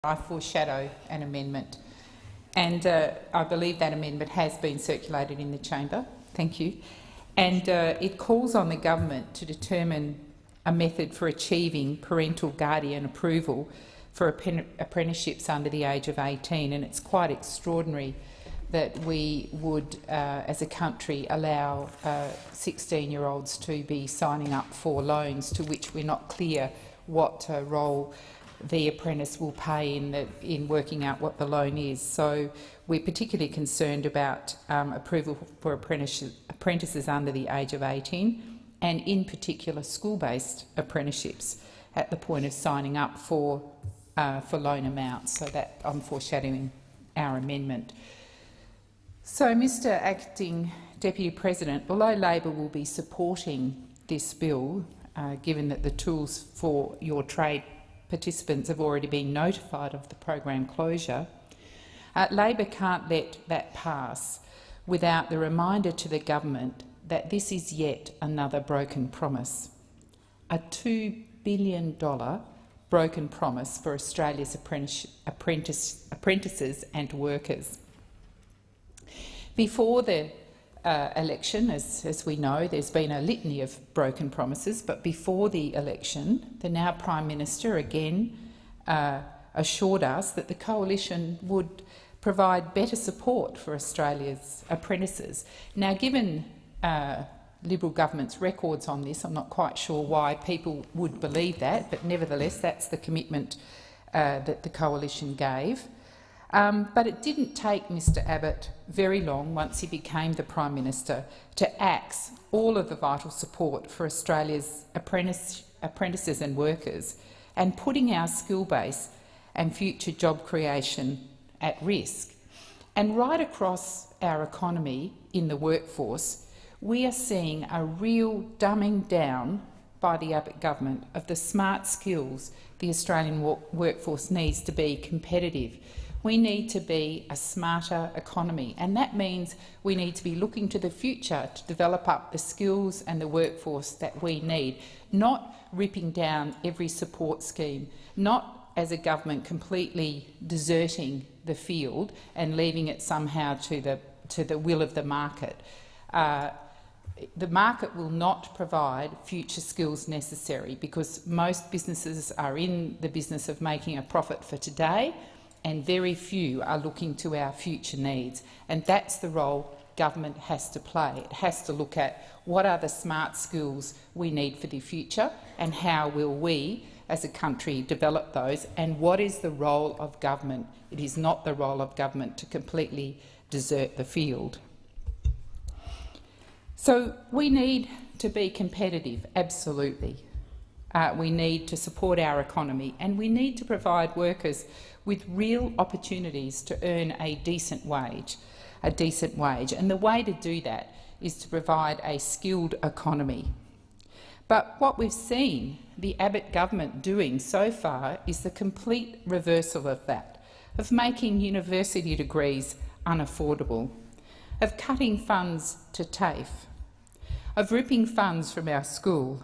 I foreshadow an amendment, and I believe that amendment has been circulated in the chamber. Thank you. And it calls on the government to determine a method for achieving parental guardian approval for apprenticeships under the age of 18, and it's quite extraordinary that we would, as a country, allow 16-year-olds to be signing up for loans to which we're not clear what role the apprentice will pay in working out what the loan is. So we're particularly concerned about approval for apprentices under the age of 18, and in particular school-based apprenticeships at the point of signing up for loan amounts. So that I'm foreshadowing our amendment. So, Mr Acting Deputy President, although Labor will be supporting this bill, given that the tools for your trade participants have already been notified of the program closure, Labor can't let that pass without the reminder to the government that this is yet another broken promise, a $2 billion broken promise for Australia's apprentices and workers. Before the election, as we know, there's been a litany of broken promises, but before the election, the now Prime Minister again assured us that the coalition would provide better support for Australia's apprentices. Now, given Liberal government's records on this, I'm not quite sure why people would believe that, but nevertheless that's the commitment that the coalition gave. But it didn't take Mr Abbott very long, once he became the Prime Minister, to axe all of the vital support for Australia's apprentices and workers, and putting our skill base and future job creation at risk. And right across our economy in the workforce, we are seeing a real dumbing down by the Abbott government of the smart skills the Australian workforce needs to be competitive. We need to be a smarter economy, and that means we need to be looking to the future to develop up the skills and the workforce that we need, not ripping down every support scheme, not as a government completely deserting the field and leaving it somehow to the will of the market. The market will not provide future skills necessary, because most businesses are in the business of making a profit for today, and very few are looking to our future needs. And that's the role government has to play. It has to look at what are the smart skills we need for the future, and how will we as a country develop those, and what is the role of government. It is not the role of government to completely desert the field. So we need to be competitive, absolutely. We need to support our economy, and we need to provide workers with real opportunities to earn a decent wage. And the way to do that is to provide a skilled economy. But what we've seen the Abbott government doing so far is the complete reversal of that, of making university degrees unaffordable, of cutting funds to TAFE, of ripping funds from our school,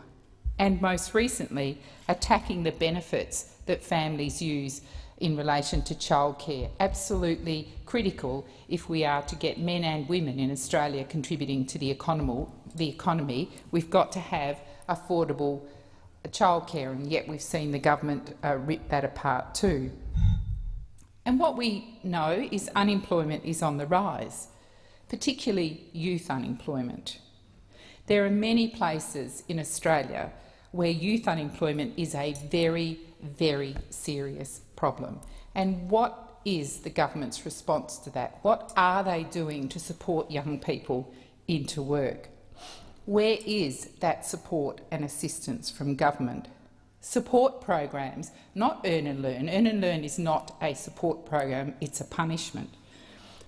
and most recently attacking the benefits that families use in relation to childcare. Absolutely critical if we are to get men and women in Australia contributing to the economy. We've got to have affordable childcare, and yet we've seen the government rip that apart too. And what we know is unemployment is on the rise, particularly youth unemployment. There are many places in Australia where youth unemployment is a very, very serious problem. And what is the government's response to that? What are they doing to support young people into work? Where is that support and assistance from government? Support programs, not Earn and Learn. Earn and Learn is not a support program, it's a punishment.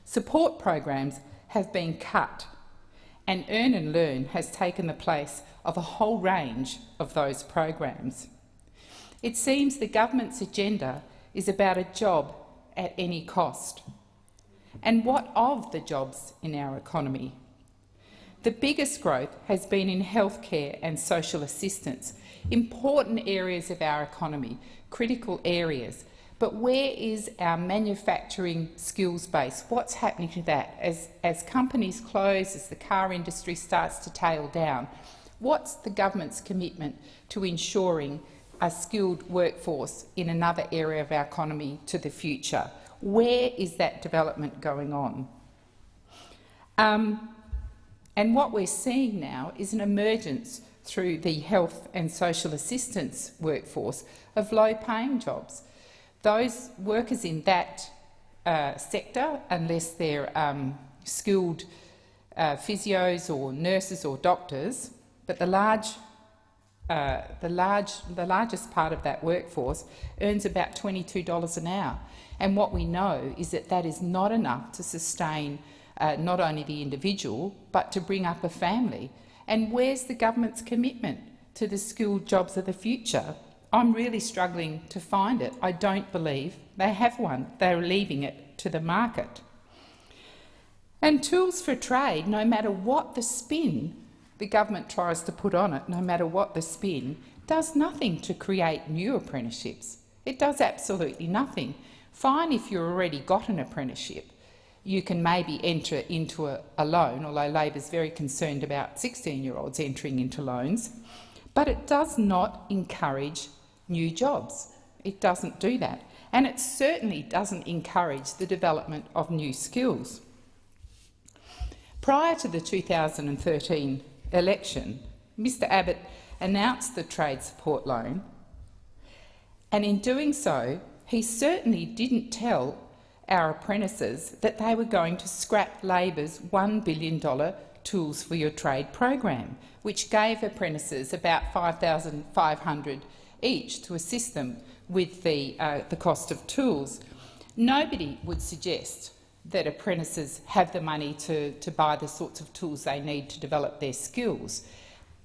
Support programs have been cut, and Earn and Learn has taken the place of a whole range of those programs. It seems the government's agenda is about a job at any cost. And what of the jobs in our economy? The biggest growth has been in healthcare and social assistance, important areas of our economy, critical areas. But where is our manufacturing skills base? What's happening to that? As companies close, as the car industry starts to tail down, what's the government's commitment to ensuring a skilled workforce in another area of our economy to the future? Where is that development going on? And what we're seeing now is an emergence through the health and social assistance workforce of low-paying jobs. Those workers in that sector, unless they're skilled physios or nurses or doctors, but the largest part of that workforce earns about $22 an hour. And what we know is that that is not enough to sustain not only the individual, but to bring up a family. And where's the government's commitment to the skilled jobs of the future? I'm really struggling to find it. I don't believe they have one. They're leaving it to the market. And tools for trade, no matter what the spin the government tries to put on it, no matter what the spin, does nothing to create new apprenticeships. It does absolutely nothing. Fine if you've already got an apprenticeship. You can maybe enter into a loan, although Labor's very concerned about 16-year-olds entering into loans, but it does not encourage new jobs. It doesn't do that. And it certainly doesn't encourage the development of new skills. Prior to the 2013 election, Mr Abbott announced the trade support loan, and in doing so, he certainly didn't tell our apprentices that they were going to scrap Labor's $1 billion Tools for Your Trade program, which gave apprentices about $5,500 each to assist them with the cost of tools. Nobody would suggest that apprentices have the money to buy the sorts of tools they need to develop their skills.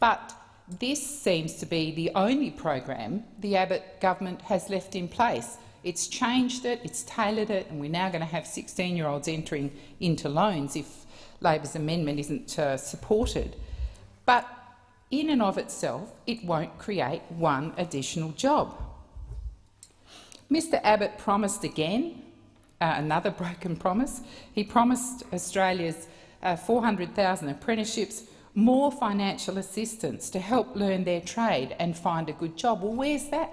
But this seems to be the only program the Abbott government has left in place. It's changed it, it's tailored it, and we're now going to have 16-year-olds entering into loans if Labor's amendment isn't supported. But in and of itself, it won't create one additional job. Mr Abbott promised again, another broken promise. He promised Australia's 400,000 apprenticeships more financial assistance to help learn their trade and find a good job. Well, where's that?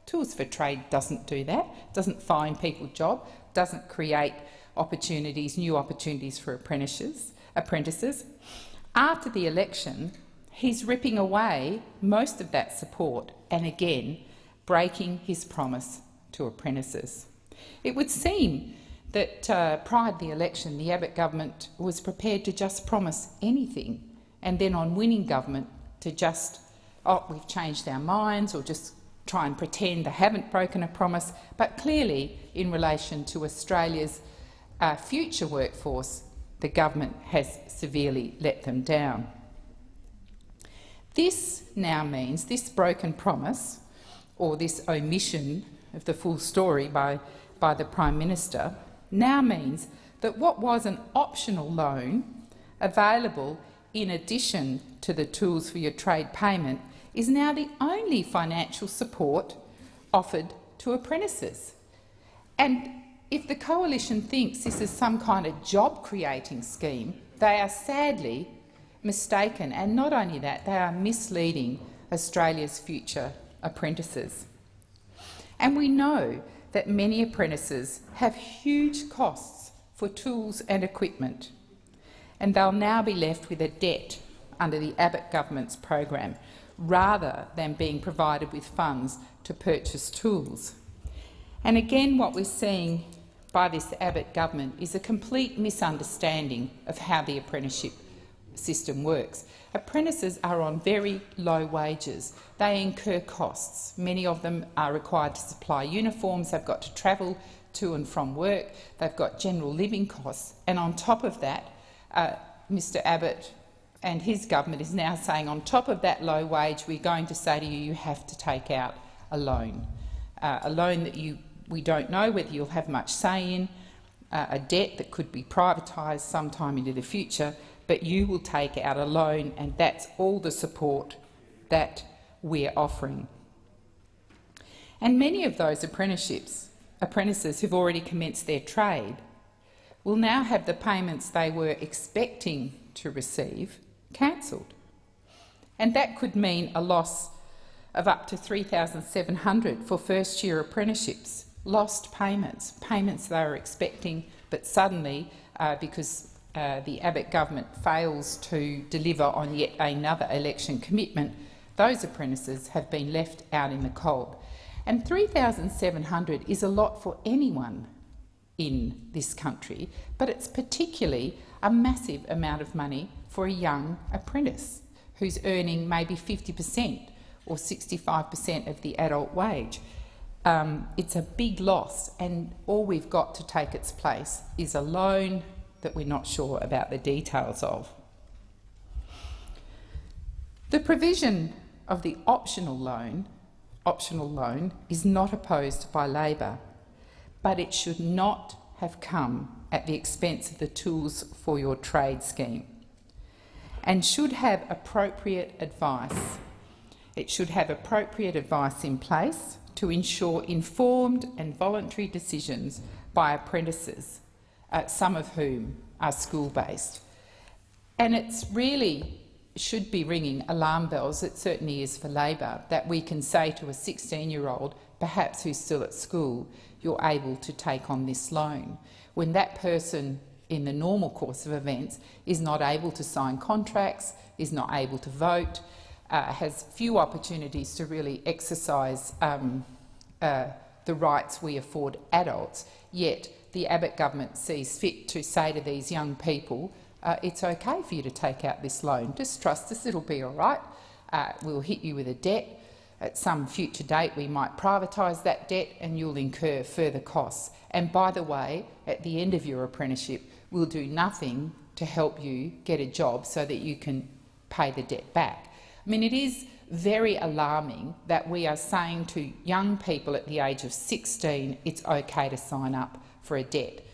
Tools for Trade doesn't do that, doesn't find people jobs, doesn't create opportunities, new opportunities for apprentices. After the election, he's ripping away most of that support and again breaking his promise to apprentices. It would seem that prior to the election, the Abbott government was prepared to just promise anything, and then on winning government to just, oh, we've changed our minds, or just try and pretend they haven't broken a promise. But clearly, in relation to Australia's future workforce, the government has severely let them down. This now means, this broken promise, or this omission of the full story by the Prime Minister, now means that what was an optional loan available in addition to the Tools for Your Trade payment is now the only financial support offered to apprentices. And if the Coalition thinks this is some kind of job-creating scheme, they are sadly mistaken, and not only that, they are misleading Australia's future apprentices. And we know that many apprentices have huge costs for tools and equipment, and they'll now be left with a debt under the Abbott government's program, rather than being provided with funds to purchase tools. And again, what we're seeing by this Abbott government is a complete misunderstanding of how the apprenticeship system works. Apprentices are on very low wages. They incur costs. Many of them are required to supply uniforms, they've got to travel to and from work, they've got general living costs, and on top of that, Mr Abbott and his government is now saying, on top of that low wage, we're going to say to you, you have to take out a loan that we don't know whether you'll have much say in, a debt that could be privatised sometime into the future, but you will take out a loan, and that's all the support that we're offering. And many of those apprenticeships apprentices who've already commenced their trade will now have the payments they were expecting to receive cancelled. And that could mean a loss of up to $3,700 for first-year apprenticeships, lost payments, payments they were expecting, but suddenly, because the Abbott government fails to deliver on yet another election commitment, those apprentices have been left out in the cold. And $3,700 is a lot for anyone in this country, but it's particularly a massive amount of money for a young apprentice who's earning maybe 50% or 65% of the adult wage. It's a big loss, and all we've got to take its place is a loan that we're not sure about the details of. The provision of the optional loan is not opposed by Labor, but it should not have come at the expense of the Tools for Your Trade scheme, and should have appropriate advice. It should have appropriate advice in place to ensure informed and voluntary decisions by apprentices, some of whom are school-based. And it's really should be ringing alarm bells, it certainly is for Labor, that we can say to a 16-year-old, perhaps who's still at school, you're able to take on this loan, when that person in the normal course of events is not able to sign contracts, is not able to vote, has few opportunities to really exercise the rights we afford adults, yet the Abbott government sees fit to say to these young people, it's okay for you to take out this loan, just trust us, it'll be all right, we'll hit you with a debt. At some future date we might privatise that debt and you'll incur further costs. And by the way, at the end of your apprenticeship, we'll do nothing to help you get a job so that you can pay the debt back. I mean, it is very alarming that we are saying to young people at the age of 16 it's okay to sign up for a debt.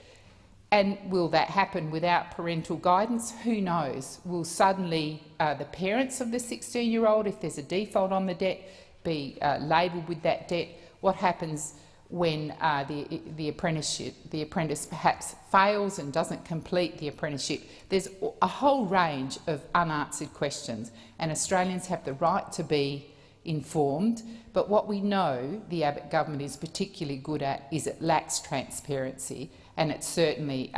And will that happen without parental guidance? Who knows? Will suddenly the parents of the 16-year-old, if there's a default on the debt, be labelled with that debt? What happens when the apprentice perhaps fails and doesn't complete the apprenticeship? There's a whole range of unanswered questions, and Australians have the right to be informed, but what we know the Abbott government is particularly good at is it lacks transparency, and it certainly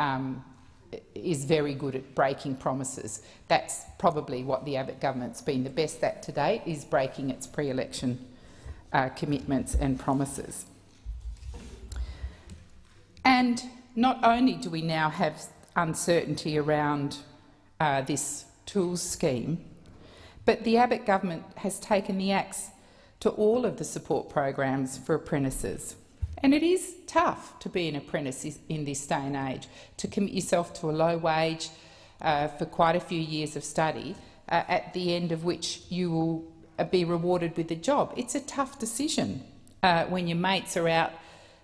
is very good at breaking promises. That's probably what the Abbott government's been the best at to date, is breaking its pre-election commitments and promises. And not only do we now have uncertainty around this tools scheme, but the Abbott government has taken the axe to all of the support programs for apprentices. And it is tough to be an apprentice in this day and age, to commit yourself to a low wage for quite a few years of study, at the end of which you will be rewarded with a job. It's a tough decision when your mates are out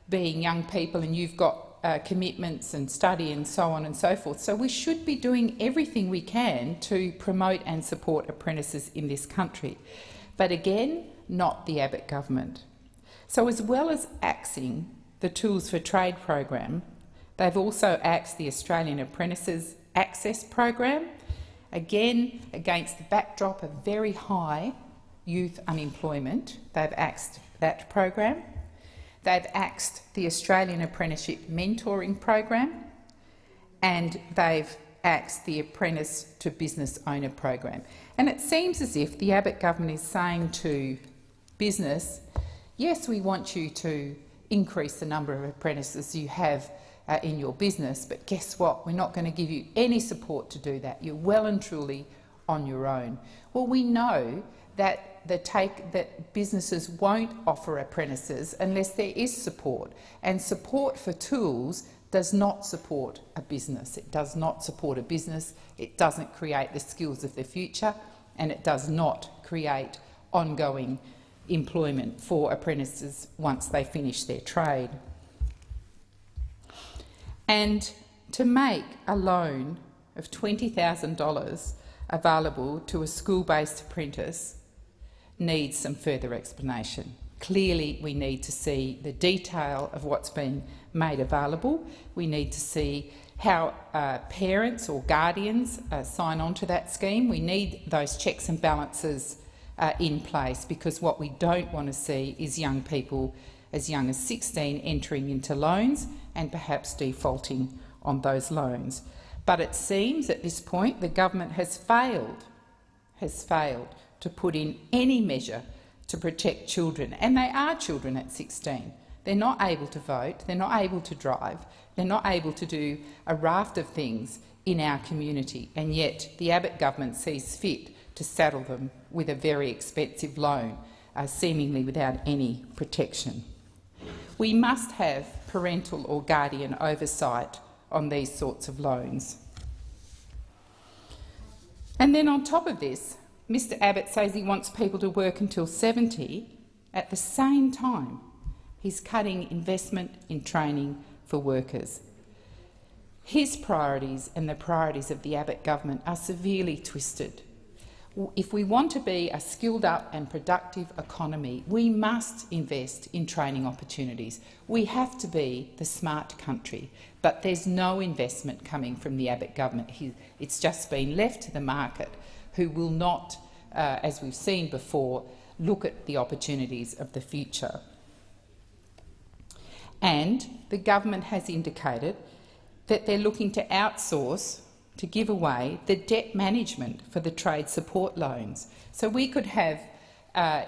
being young people and you've got commitments and study and so on and so forth. So we should be doing everything we can to promote and support apprentices in this country. But again, not the Abbott government. So as well as axing the Tools for Trade program, they've also axed the Australian Apprentices Access program, again against the backdrop of very high youth unemployment. They've axed that program. They've axed the Australian Apprenticeship Mentoring program, and they've axed the Apprentice to Business Owner program. And it seems as if the Abbott government is saying to business, yes, we want you to increase the number of apprentices you have in your business, but guess what? We're not going to give you any support to do that. You're well and truly on your own. Well, we know that businesses won't offer apprentices unless there is support, and support for tools does not support a business. It does not support a business, it doesn't create the skills of the future, and it does not create ongoing employment for apprentices once they finish their trade. And to make a loan of $20,000 available to a school-based apprentice needs some further explanation. Clearly, we need to see the detail of what's been made available. We need to see how parents or guardians sign on to that scheme. We need those checks and balances in place, because what we don't want to see is young people as young as 16 entering into loans and perhaps defaulting on those loans. But it seems at this point the government has failed to put in any measure to protect children, and they are children at 16. They're not able to vote, they're not able to drive, they're not able to do a raft of things in our community, and yet the Abbott government sees fit to saddle them with a very expensive loan, seemingly without any protection. We must have parental or guardian oversight on these sorts of loans. And then on top of this, Mr Abbott says he wants people to work until 70. At the same time, he's cutting investment in training for workers. His priorities and the priorities of the Abbott government are severely twisted. If we want to be a skilled-up and productive economy, we must invest in training opportunities. We have to be the smart country, but there's no investment coming from the Abbott government. It's just been left to the market, who will not, as we've seen before, look at the opportunities of the future. And the government has indicated that they're looking to outsource, to give away, the debt management for the trade support loans. So we could have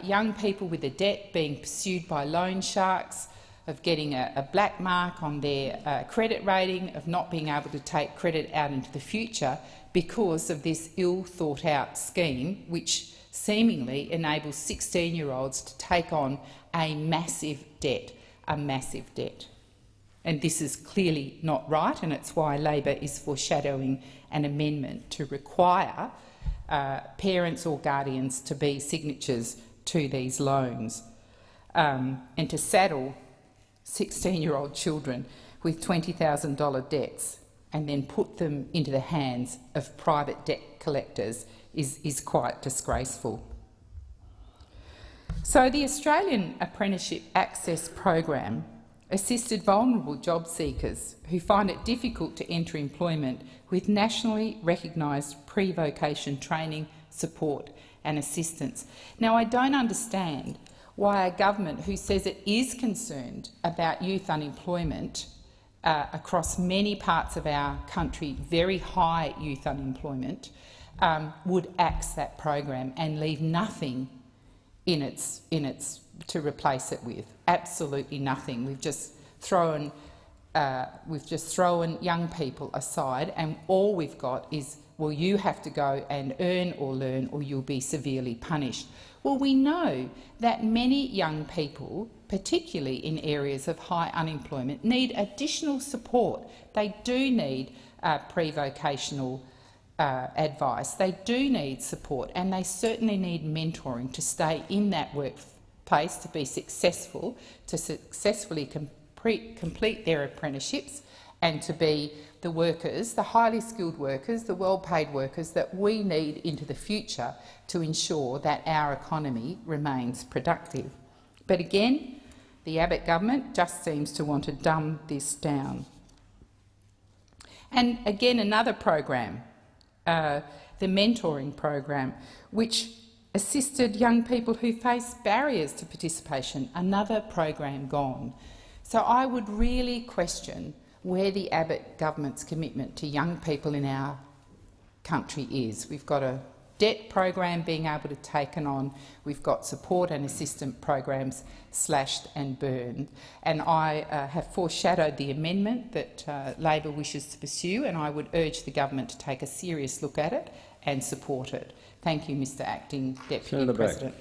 young people with a debt being pursued by loan sharks, of getting a black mark on their credit rating, of not being able to take credit out into the future because of this ill-thought-out scheme, which seemingly enables 16-year-olds to take on a massive debt. And this is clearly not right, and it's why Labor is foreshadowing an amendment to require parents or guardians to be signatories to these loans, and to saddle 16-year-old children with $20,000 debts and then put them into the hands of private debt collectors is quite disgraceful. So the Australian Apprenticeship Access Program assisted vulnerable job seekers who find it difficult to enter employment with nationally recognised pre-vocation training, support and assistance. Now, I don't understand why a government who says it is concerned about youth unemployment across many parts of our country, very high youth unemployment, would axe that program and leave nothing in its to replace it with. Absolutely nothing. We've just thrown young people aside, and all we've got is, well, you have to go and earn or learn or you'll be severely punished. Well, we know that many young people, particularly in areas of high unemployment, need additional support. They do need pre-vocational advice. They do need support, and they certainly need mentoring to stay in that workplace, to be successful, to successfully complete their apprenticeships, and to be the workers, the highly skilled workers, the well-paid workers that we need into the future to ensure that our economy remains productive. But again, the Abbott government just seems to want to dumb this down. And again, another program, the mentoring program, which assisted young people who face barriers to participation, another program gone. So I would really question where the Abbott government's commitment to young people in our country is. We've got a debt program being able to taken on, we've got support and assistance programs slashed and burned, and I have foreshadowed the amendment that Labor wishes to pursue, and I would urge the government to take a serious look at it and support it. Thank you, Mr Acting Deputy President.